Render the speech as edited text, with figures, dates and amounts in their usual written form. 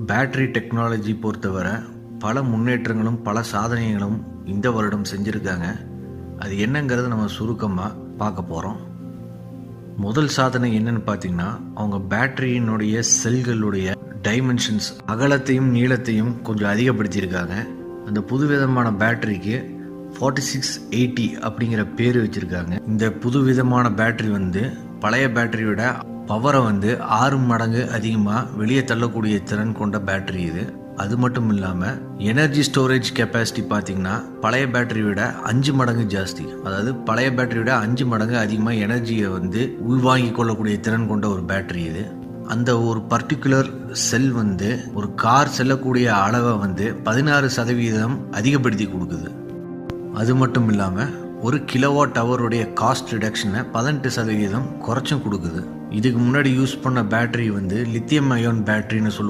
Battery technology பொறுத்தவரை பல முன்னேற்றங்களும் பல சாதனைகளும் இந்த வருடம் செஞ்சுருக்காங்க. அது என்னங்கிறத நம்ம சுருக்கமாக பார்க்க போகிறோம். முதல் சாதனை என்னன்னு பார்த்தீங்கன்னா, அவங்க பேட்டரியினுடைய செல்களுடைய டைமென்ஷன்ஸ் அகலத்தையும் நீளத்தையும் கொஞ்சம் அதிகப்படுத்தியிருக்காங்க. அந்த புதுவிதமான பேட்டரிக்கு 4680 அப்படிங்கிற பேர் வச்சுருக்காங்க. இந்த புதுவிதமான பேட்டரி பழைய பேட்டரியோட பவரை 6 மடங்கு அதிகமாக வெளியே தள்ளக்கூடிய திறன் கொண்ட பேட்டரி இது. அது மட்டும் இல்லாமல் எனர்ஜி ஸ்டோரேஜ் கெப்பாசிட்டி பார்த்தீங்கன்னா பழைய பேட்டரியோட 5 மடங்கு ஜாஸ்தி. அதாவது பழைய பேட்டரியோட 5 மடங்கு அதிகமாக எனர்ஜியை உள்வாங்கி கொள்ளக்கூடிய திறன் கொண்ட ஒரு பேட்டரி இது. அந்த ஒரு பர்டிகுலர் செல் ஒரு கார் செல்லக்கூடிய அளவை 16% அதிகப்படுத்தி கொடுக்குது. அது மட்டும் இல்லாமல் ஒரு கிலோவாட் ஹவருடைய காஸ்ட் ரிடக்ஷனை 18% குறைச்சும் கொடுக்குது. இதுக்கு முன்னாடி யூஸ் பண்ண பேட்டரி லித்தியம் அயான் பேட்டரின்னு சொல்லுவாங்க.